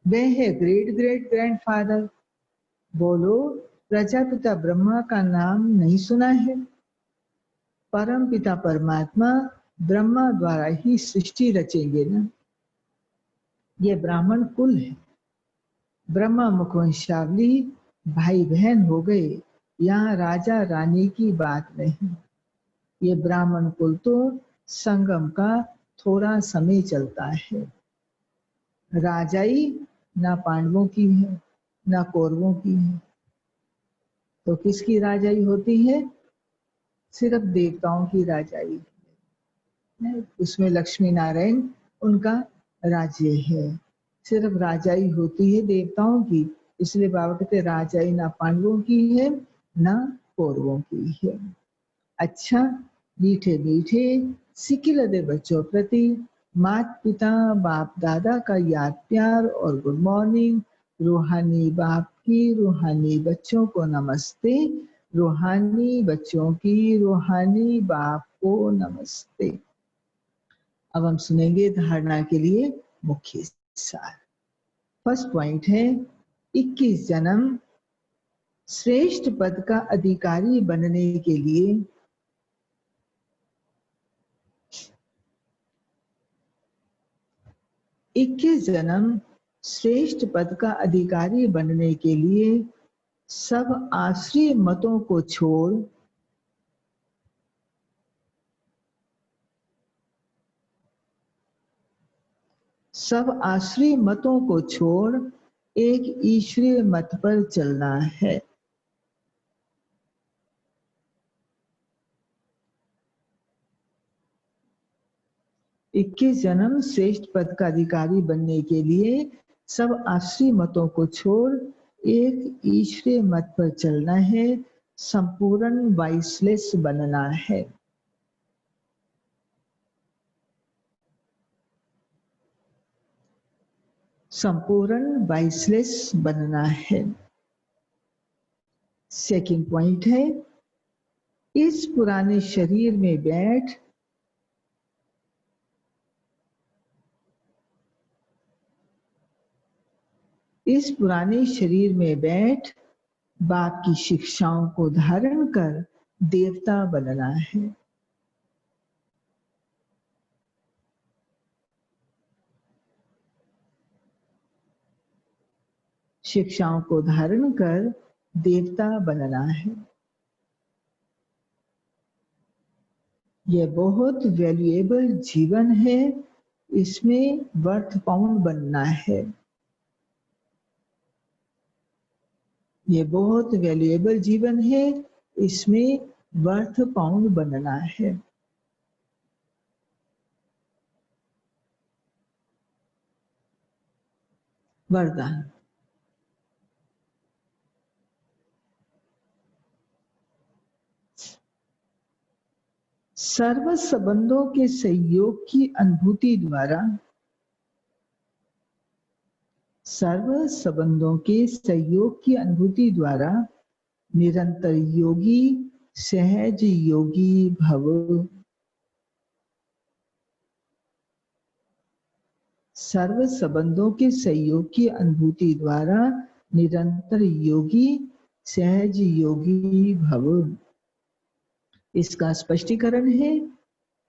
वह है ग्रेट ग्रेट ग्रैंडफादर। बोलो, प्रजापिता ब्रह्मा का नाम नहीं सुना है? परम पिता परमात्मा ब्रह्मा द्वारा ही सृष्टि रचेंगे ना। ये ब्राह्मण कुल है। ब्रह्मा मुखवंशावली भाई बहन हो गए, यहाँ राजा रानी की बात नहीं। ये ब्राह्मण कुल तो संगम का थोड़ा समय चलता है। राजाई ना पांडवों की है ना कौरवों की है, तो किसकी राजाई होती है? सिर्फ देवताओं की राजाई है। उसमें लक्ष्मी नारायण उनका राज्य है। सिर्फ राजाई होती है देवताओं की। इसलिए बाबा कहते राजाई ना पांडवों की है ना कौरवों की है। अच्छा, मीठे मीठे सिकिलदे बच्चों प्रति माता पिता बाप दादा का याद प्यार और गुड मॉर्निंग। रूहानी बाप की रूहानी बच्चों को नमस्ते, रूहानी बच्चों की रूहानी बाप को नमस्ते। अब हम सुनेंगे धारणा के लिए मुख्य सार। फर्स्ट पॉइंट है 21 जन्म श्रेष्ठ पद का अधिकारी बनने के लिए 21 जन्म श्रेष्ठ पद का अधिकारी बनने के लिए सब आश्रय मतों को छोड़ एक ईश्वरीय मत पर चलना है। इक्कीस जन्म श्रेष्ठ पद का अधिकारी बनने के लिए सब आश्रय मतों को छोड़ एक ईश्वरीय मत पर चलना है, संपूर्ण वाइसलेस बनना है। संपूर्ण वाइसलेस बनना है। सेकंड पॉइंट है इस पुराने शरीर में बैठ बाप की शिक्षाओं को धारण कर देवता बनना है। शिक्षाओं को धारण कर देवता बनना है। यह बहुत वैल्यूएबल जीवन है, इसमें वर्थ पाउंड बनना है। यह बहुत वैल्यूएबल जीवन है, इसमें वर्थ पाउंड बनना है। वरदान। सर्व संबंधों के सहयोग की अनुभूति द्वारा निरंतर योगी सहज योगी भव। सर्व संबंधों के सहयोग की अनुभूति द्वारा निरंतर योगी सहज योगी भव। इसका स्पष्टीकरण है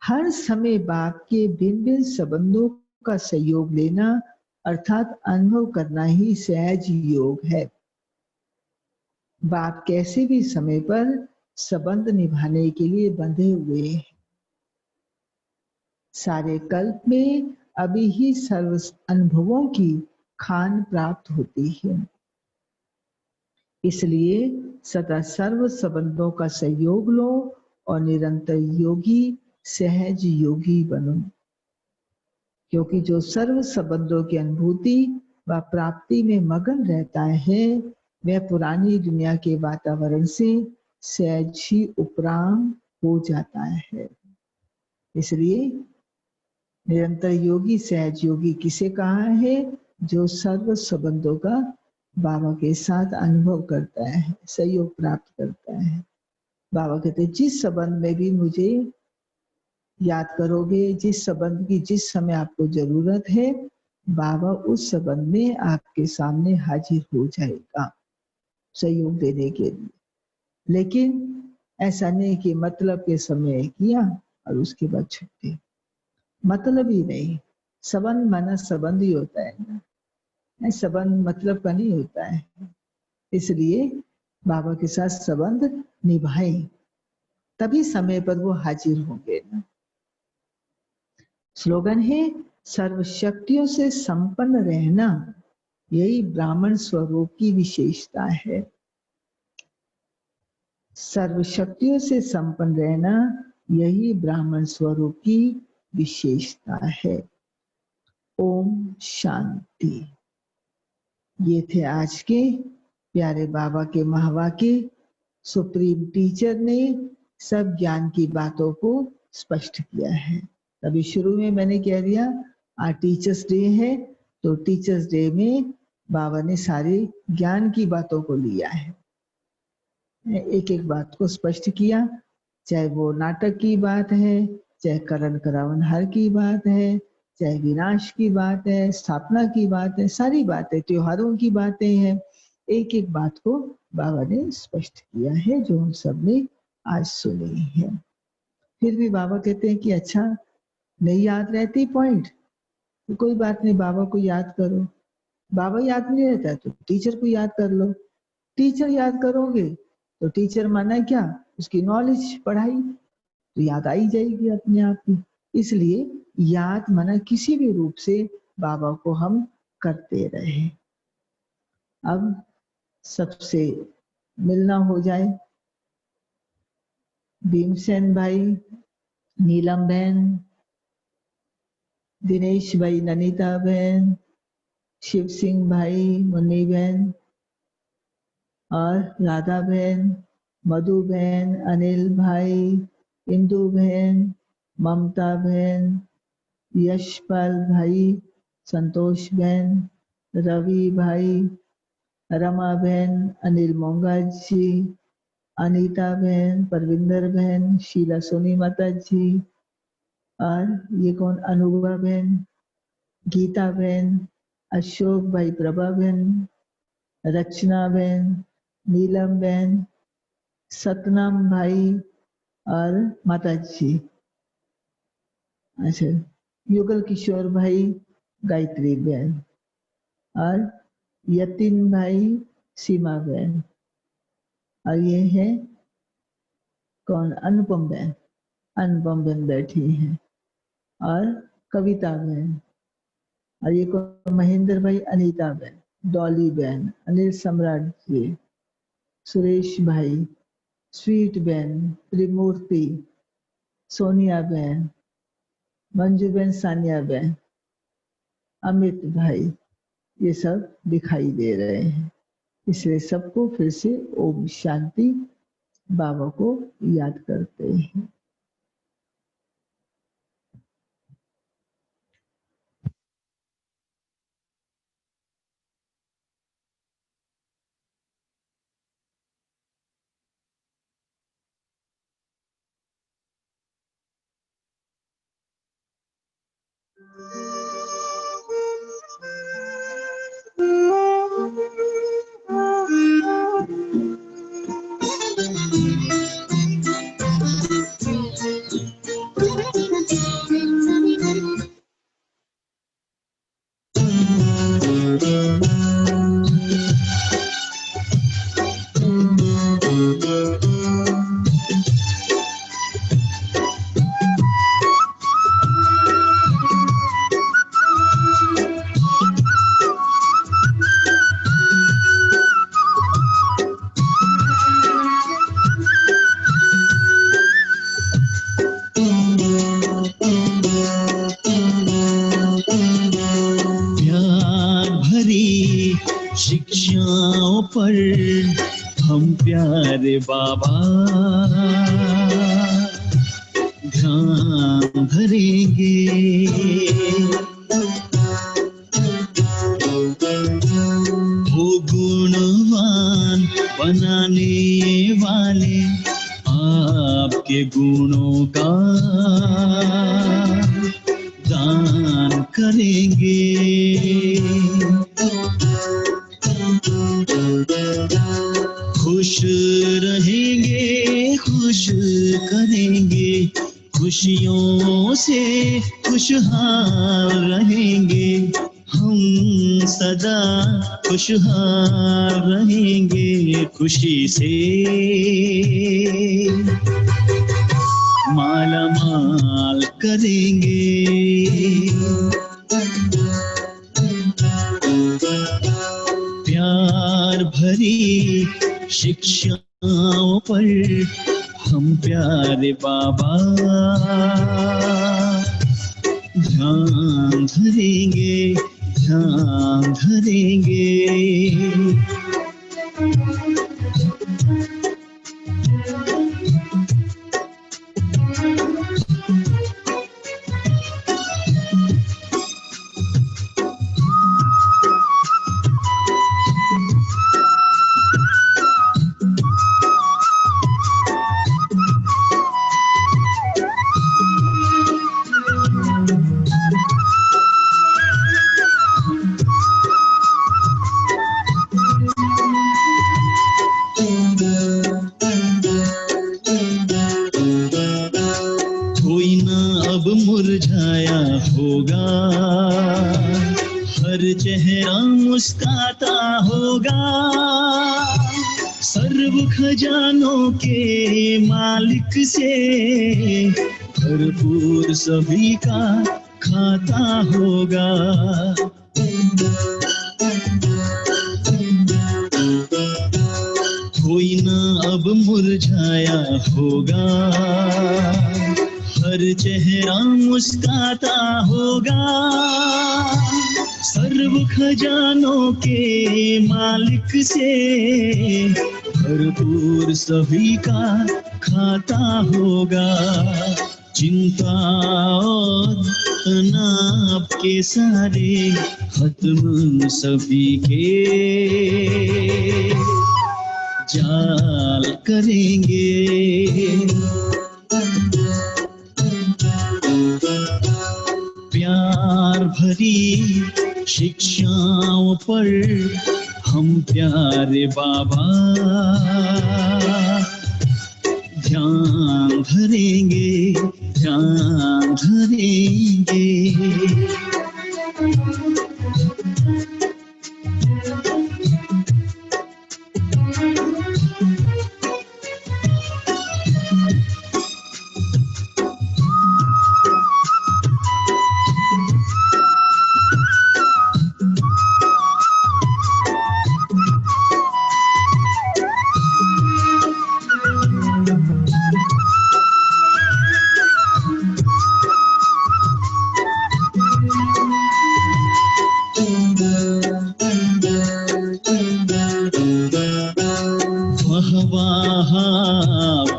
हर समय बाप के भिन्न भिन्न संबंधों का सहयोग लेना अर्थात अनुभव करना ही सहज योग है। बाप कैसे भी समय पर संबंध निभाने के लिए बंधे हुए हैं। सारे कल्प में अभी ही सर्व अनुभवों की खान प्राप्त होती है, इसलिए सदा सर्व संबंधों का सहयोग लो और निरंतर योगी सहज योगी बनो। क्योंकि जो सर्व संबंधों की अनुभूति व प्राप्ति में मगन रहता है वह पुरानी दुनिया के वातावरण से सहज ही उपराम हो जाता है। इसलिए निरंतर योगी सहज योगी किसे कहा है? जो सर्व संबंधों का बाबा के साथ अनुभव करता है, सहयोग प्राप्त करता है। बाबा कहते हैं जिस संबंध में भी मुझे याद करोगे, जिस संबंध की जिस समय आपको जरूरत है, बाबा उस संबंध में आपके सामने हाजिर हो जाएगा सहयोग देने के लिए। लेकिन ऐसा नहीं कि मतलब के समय किया और उसके बाद छुट्टी, मतलब ही नहीं। संबंध माना संबंध ही होता है ना, संबंध मतलब का नहीं होता है। इसलिए बाबा के साथ संबंध निभाएं, तभी समय पर वो हाजिर होंगे ना। स्लोगन है सर्व शक्तियों से संपन्न रहना, यही ब्राह्मण स्वरूप की विशेषता है। सर्व शक्तियों से संपन्न रहना यही ब्राह्मण स्वरूप की विशेषता है। ओम शांति। ये थे आज के प्यारे बाबा के महावाक्य। सुप्रीम टीचर ने सब ज्ञान की बातों को स्पष्ट किया है। अभी शुरू में मैंने कह दिया आज टीचर्स डे है, तो टीचर्स डे में बाबा ने सारे ज्ञान की बातों को लिया है, एक एक बात को स्पष्ट किया। चाहे वो नाटक की बात है, चाहे करण करावनहार की बात है, चाहे विनाश की बात है, स्थापना की बात है, सारी बातें, त्योहारों की बातें हैं, एक एक बात को बाबा ने स्पष्ट किया है जो हम सब ने आज सुनी है। फिर भी बाबा कहते हैं कि अच्छा नहीं याद रहती पॉइंट तो कोई बात नहीं, बाबा को याद करो। बाबा याद नहीं रहता तो टीचर को याद कर लो। टीचर याद करोगे तो टीचर माना क्या, उसकी नॉलेज, पढ़ाई तो याद आई जाएगी अपने आप ही। इसलिए याद माना किसी भी रूप से बाबा को हम करते रहे। अब सबसे मिलना हो जाए। भीमसेन भाई, नीलम बहन, दिनेश भाई, ननीता बहन, शिव सिंह भाई, मुन्नी बहन और राधा बहन, मधु बहन, अनिल भाई, इंदु बहन, ममता बहन, यशपाल भाई, संतोष बहन, रवि भाई, रमा बहन, अनिल मोंगा जी, अनीता बहन, परविंदर बहन, शीला सोनी माता जी और ये कौन, अनुभा बहन, गीता बहन, अशोक भाई, प्रभा बहन, रचना बहन, नीलम बहन, सतनाम भाई और माता जी। अच्छा, युगल किशोर भाई, गायत्री बहन और यतिन भाई, सीमा बहन और ये है कौन, अनुपम बहन। अनुपम बहन बैठी हैं और कविता बहन और ये कौन, महेंद्र भाई, अनीता बहन, डॉली बहन, अनिल सम्राट जी, सुरेश भाई, स्वीट बहन, त्रिमूर्ति, सोनिया बहन, मंजू बहन, सानिया बहन, अमित भाई, ये सब दिखाई दे रहे हैं। इसलिए सबको फिर से ओम शांति बाबा को याद करते हैं। प्यार भरी शिक्षाओं पर हम प्यारे बाबा ध्यान धरेंगे। वो गुणवान बनाने वाले आपके गुणों का दान करेंगे। खुश रहेंगे, खुश करेंगे, खुशियों से खुशहाल रहेंगे। हम सदा खुशहाल रहेंगे, खुशी से माला माल करेंगे। प्यार भरी शिक्षाओं पर हम प्यारे बाबा ध्यान धरेंगे, ध्यान धरेंगे। मुस्काता होगा। सर्व खजानों के मालिक से भरपूर सभी का खाता होगा। कोई ना अब मुरझाया होगा, हर चेहरा मुस्काता होगा। सर्व खजानों के मालिक से भरपूर सभी का खाता होगा। चिंता और तनाव के सारे खत्म सभी के जाल करेंगे। प्यार भरी शिक्षाओं पर हम प्यारे बाबा ध्यान धरेंगे, ध्यान धरेंगे।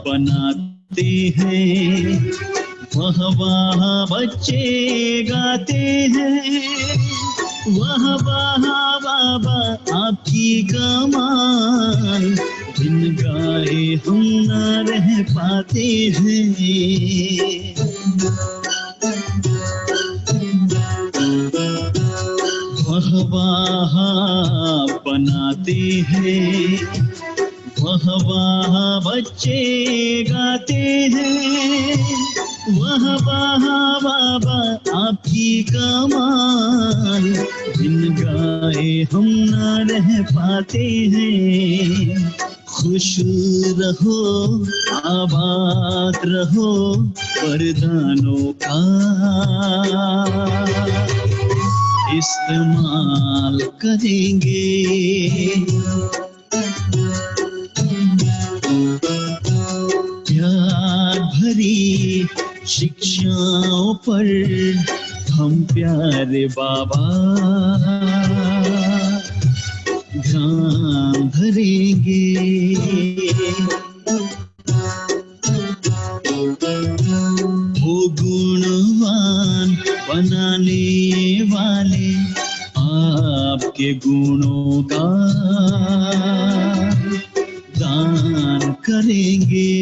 बनाते हैं, वह वहाँ बच्चे गाते हैं, वह वहाँ बाबा आपकी कमाल, बिन गाए हम न रह पाते हैं। वह वहाँ बनाते हैं, वह वहाँ बच्चे गाते हैं, वह वहाँ बाबा आपकी कमाल, बिन गाए हम न रह पाते हैं। खुश रहो, आबाद रहो, वरदानों का इस्तेमाल करेंगे। प्यार भरी शिक्षाओं पर हम प्यारे बाबा ध्यान धरेंगे। वो गुणवान बनाने वाले आपके गुणों का दान करेंगे।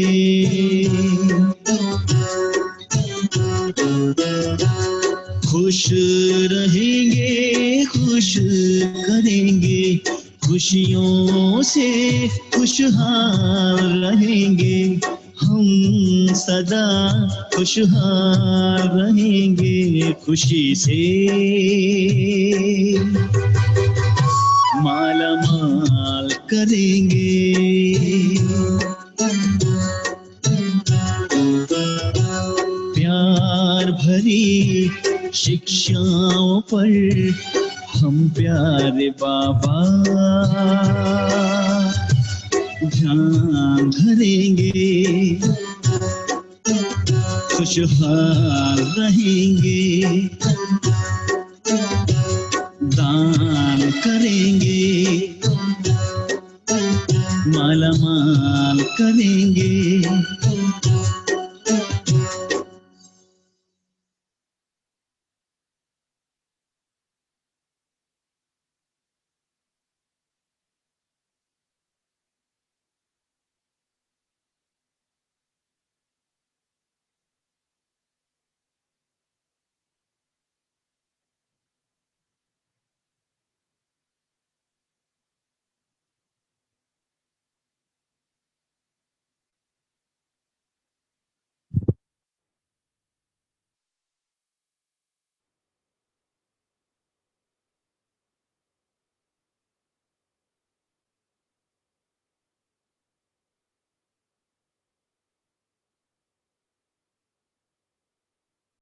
खुश रहेंगे, खुश करेंगे, खुशियों से खुशहाल रहेंगे। हम सदा खुशहाल रहेंगे, खुशी से माला माल करेंगे। प्यार भरी शिक्षाओं पर हम प्यारे बाबा ध्यान धरेंगे। खुशहाल रहेंगे, दान करेंगे, माला माल करेंगे।